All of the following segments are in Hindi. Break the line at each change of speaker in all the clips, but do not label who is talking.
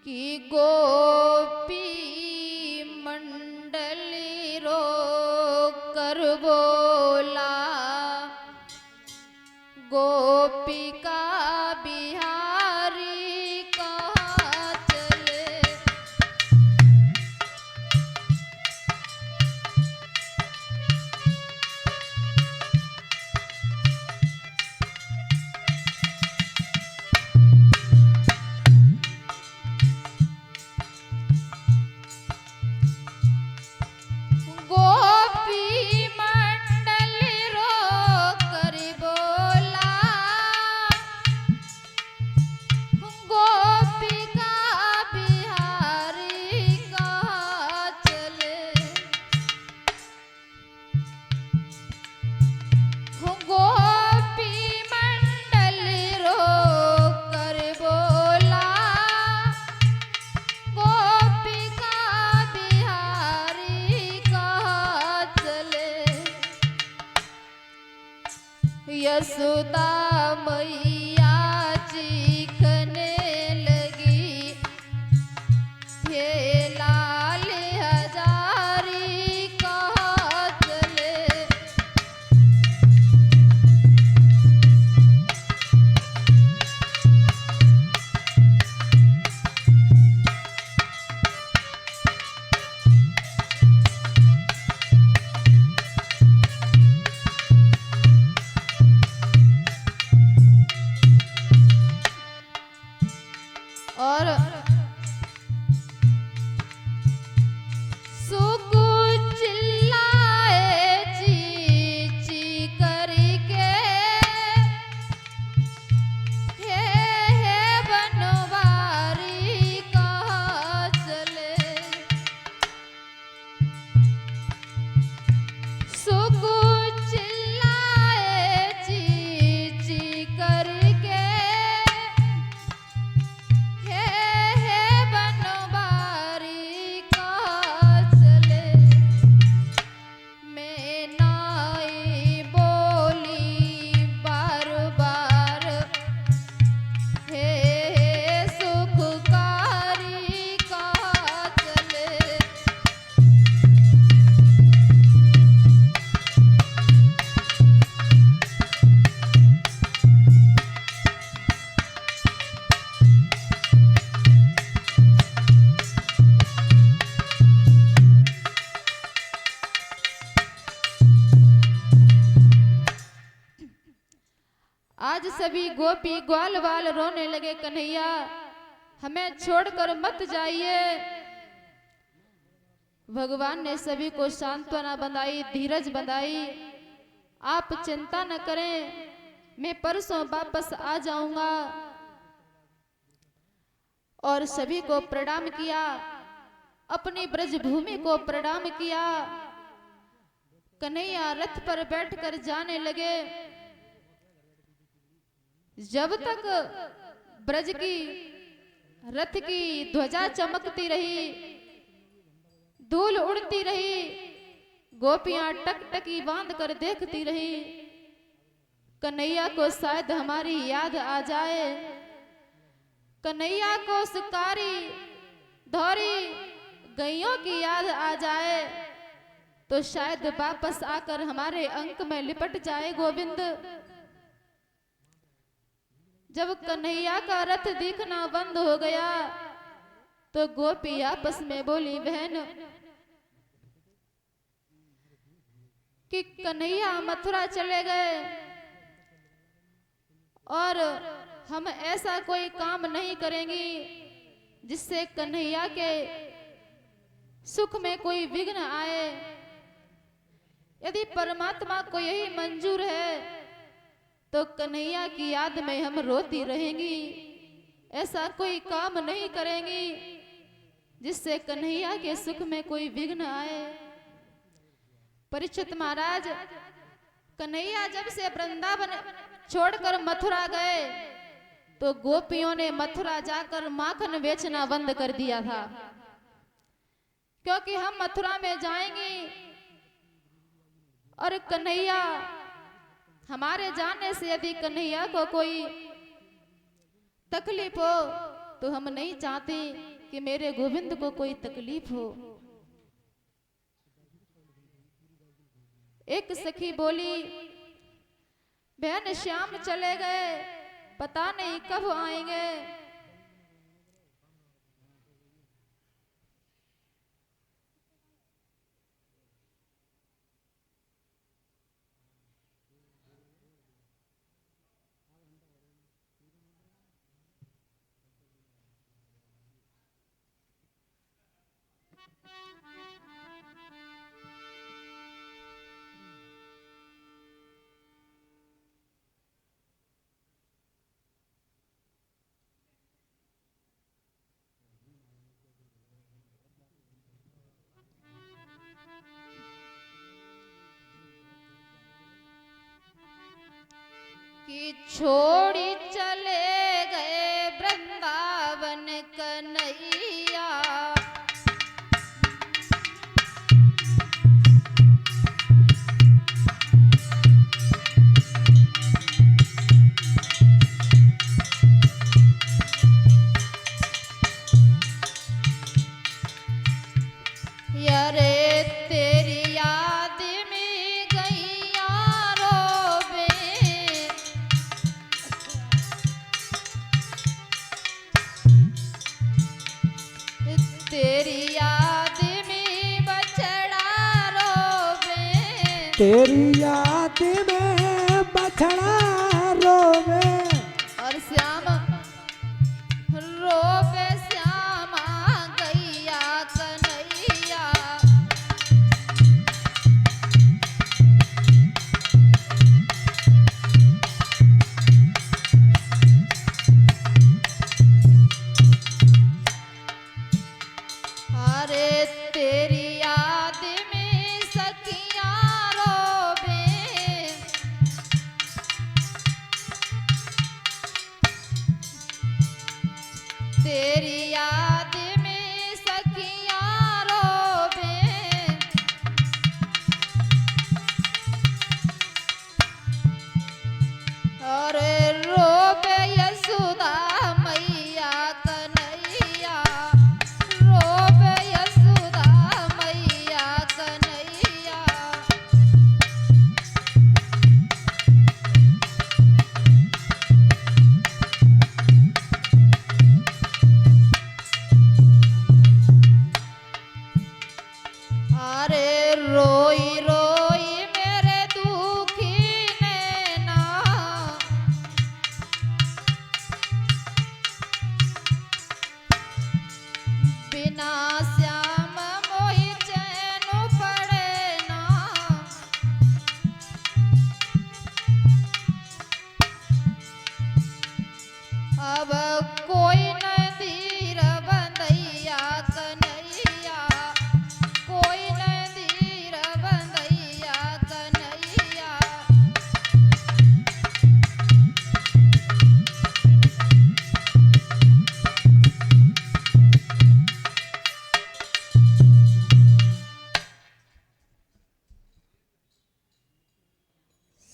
कि गोपी मंडली रो कर बोला गोपिका बिहारी कहाँ चले। यशोदा मैया चीखने लगी हे लाल हजारी कहाँ चले। और सुकु चिल्लाए ची ची करके हे बनवारी कहाँ चले। सुकु चिल्लाए ची ची करके आज सभी गोपी ग्वाल वाल रोने लगे, कन्हैया हमें छोड़कर मत जाइए। भगवान ने सभी को सांत्वना बंधाई, धीरज बंधाई। आप चिंता न करें, मैं परसों वापस आ जाऊंगा। और सभी को प्रणाम किया, अपनी ब्रजभूमि को प्रणाम किया। कन्हैया रथ पर बैठकर जाने लगे। जब तक ब्रज की रथ की ध्वजा चमकती रही, धूल उड़ती रही, गोपियां टकटकी बांध कर देखती रही। कन्हैया को शायद हमारी याद आ जाए, कन्हैया को सुकारी धौरी गैयों की याद आ जाए, तो शायद वापस आकर हमारे अंक में लिपट जाए गोविंद। जब कन्हैया का रथ दिखना बंद हो गया तो गोपी आपस में बोली, बहन कि कन्हैया मथुरा चले गए और हम ऐसा कोई काम नहीं करेंगे जिससे कन्हैया के सुख में कोई विघ्न आए। यदि परमात्मा को यही मंजूर है तो कन्हैया की याद में हम रोती रहेंगी। ऐसा कोई काम नहीं करेंगी जिससे कन्हैया के सुख में कोई विघ्न आए। परीक्षित महाराज, कन्हैया जब से वृंदावन छोड़कर मथुरा गए तो गोपियों ने मथुरा जाकर माखन बेचना बंद कर दिया था, क्योंकि हम मथुरा में जाएंगे और कन्हैया हमारे जाने से यदि कन्हैया को कोई तकलीफ हो तो हम नहीं चाहते कि मेरे गोविंद को कोई तकलीफ हो। एक सखी बोली, बहन श्याम चले गए, पता नहीं कब आएंगे। कि छोड़ी चले गए वृंदावन कन्हैया। यारे तेरी याद में गैया रोवे, तेरी याद में बछड़ा रोवे,
तेरी याद में बछड़ा रोवे।
और श्याम रोवे, श्यामा गैया कन्हैया। अरे तेरी याद में सखियां रोवे, तेरी याद में सखियां रोवे। और रोवे यशोदा मैया कन्हैया, रोवे यशोदा मैया कन्हैया। अरे रोई रोई मेरे दुखी नैना, बिना श्याम मोहि चैन पड़े ना। अब कोई न धीर बंदैया कन्हैया, कोई न धीर बंदैया कन्हैया।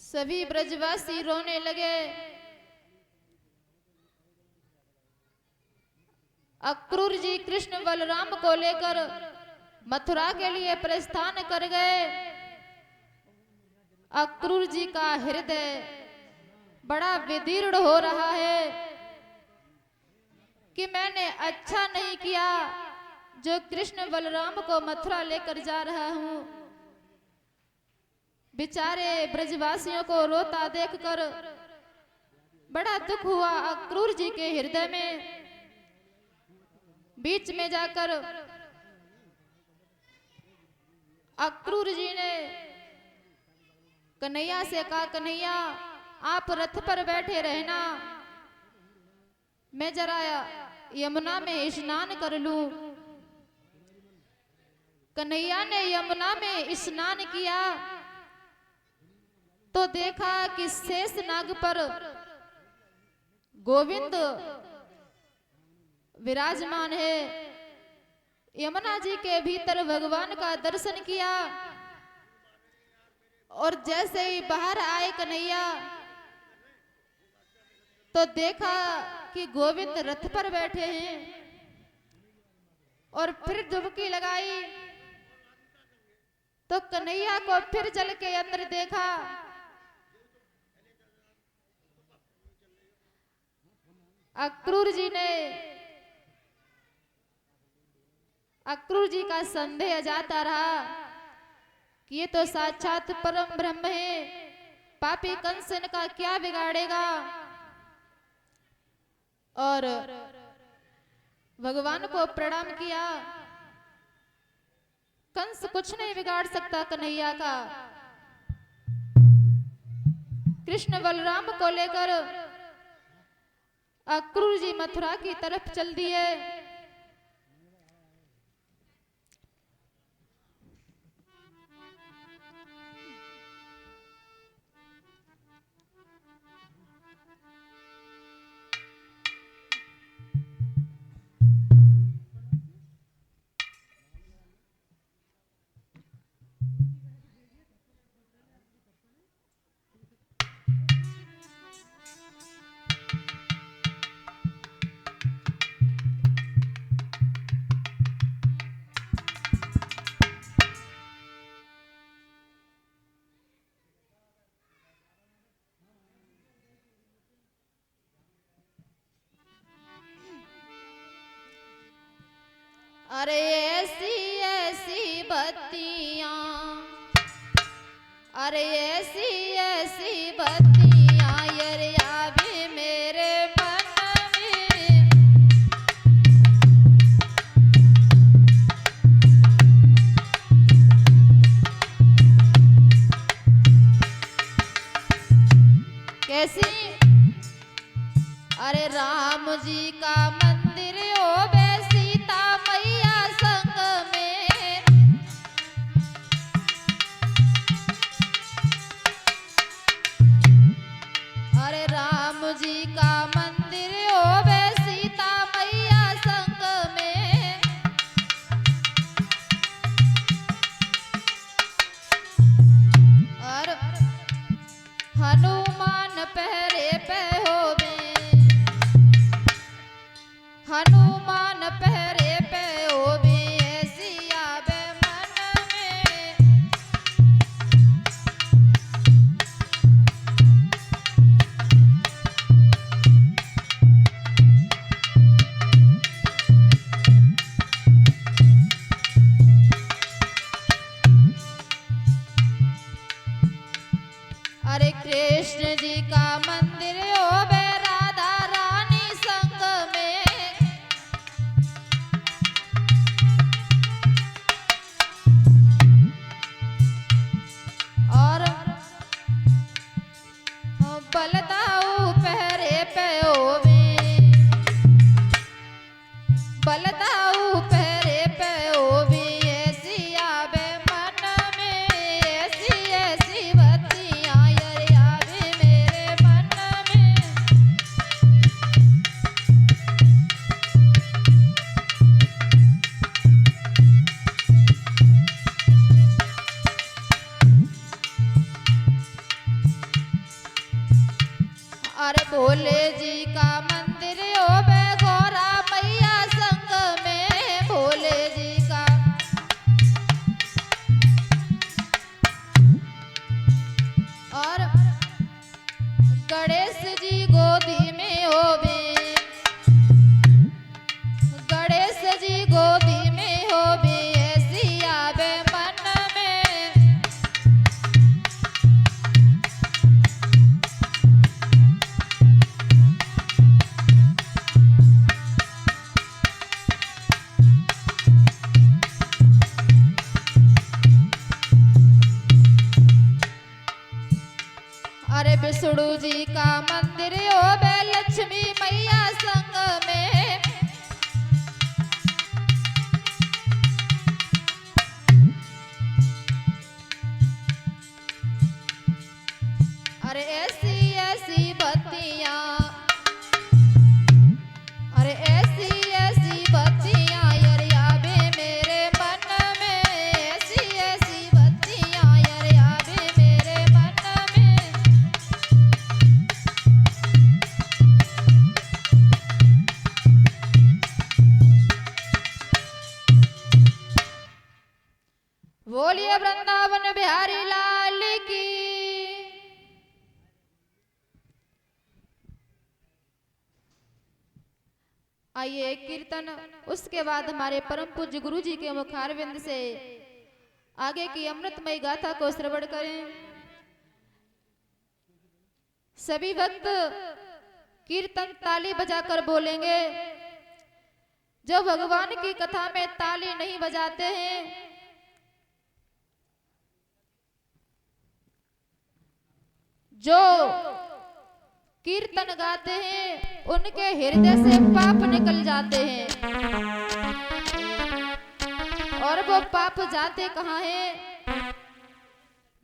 सभी ब्रजवासी रोने लगे। अक्रूर जी कृष्ण बलराम को लेकर मथुरा के लिए प्रस्थान कर गए। अक्रूर जी का हृदय बड़ा विदीर्ण हो रहा है कि मैंने अच्छा नहीं किया जो कृष्ण बलराम को मथुरा लेकर जा रहा हूं। बेचारे ब्रजवासियों को रोता देखकर बड़ा दुख हुआ अक्रूर जी के हृदय में। बीच में जाकर अक्रूर जी ने कन्हैया से कहा, कन्हैया आप रथ पर बैठे रहना, मैं जरा यमुना में स्नान कर लूं। कन्हैया ने यमुना में स्नान किया तो देखा कि शेष नाग पर गोविंद विराजमान है। यमुना जी के भीतर भगवान का दर्शन किया और जैसे ही बाहर आए कन्हैया तो देखा कि गोविंद रथ पर बैठे हैं। और फिर डुबकी लगाई तो कन्हैया को फिर जल के अंदर देखा। अक्रूर जी का संदेह जाता रहा कि ये तो साक्षात परम ब्रह्म है, पापी कंस इनका क्या बिगाड़ेगा। और भगवान को प्रणाम किया। कंस कुछ नहीं बिगाड़ सकता कन्हैया का। कृष्ण बलराम को लेकर अक्रूर जी मथुरा की तरफ चल दिए। अरे ऐसी ऐसी बत्तियां, अरे ऐसी ऐसी बत्तियां यार अभी मेरे मन में। कैसी? अरे राम जी का मंदिर ओ सीता मैया संग में। अरे राम जी का मंदिर ओ सीता मैया संग में। और हनुमान पहरे पे होवे, हनुमान पहरे पे होवे ऐसी आवे मन में। अरे कृष्ण जी का मंदिर होवे राधा रानी संग में। और बलदाऊ पहरे पे होवे, बलदाऊ पहरे पे होवे ऐसी आवे मन में। ऐसी ऐसी बत्तियां यार आवे मेरे मन में। अरे भोले जी का मंदिर होवे गौरा मैया संग में। भोले जी का और गणेश जी गोदी में होवे, गणेश जी गोदी में होवे ऐसी आवे मन में। अरे विष्णु जी का मंदिर होवे लक्ष्मी मैया संग में। अरे ऐसी ऐसी बत्तियां, अरे ऐसी ऐसी बत्तियां यार आवे मेरे मन में। ऐसी ऐसी बत्तियां यार आवे मेरे मन में। प्यारी लाल की। आइए कीर्तन, उसके बाद हमारे परम पूज्य गुरु जी के मुखारविंद से आगे की अमृतमय गाथा को श्रवण करें। सभी भक्त कीर्तन ताली बजाकर बोलेंगे। जो भगवान की कथा में ताली नहीं बजाते हैं, जो कीर्तन गाते हैं, उनके हृदय से पाप निकल जाते हैं। और वो पाप जाते कहाँ हैं?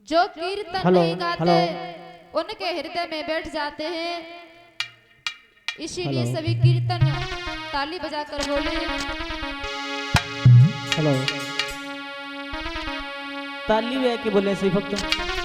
जो कीर्तन नहीं गाते उनके हृदय में बैठ जाते हैं। इसीलिए सभी कीर्तन ताली बजाकर बोले।
हेलो, ताली बजा के बोले सही भक्त।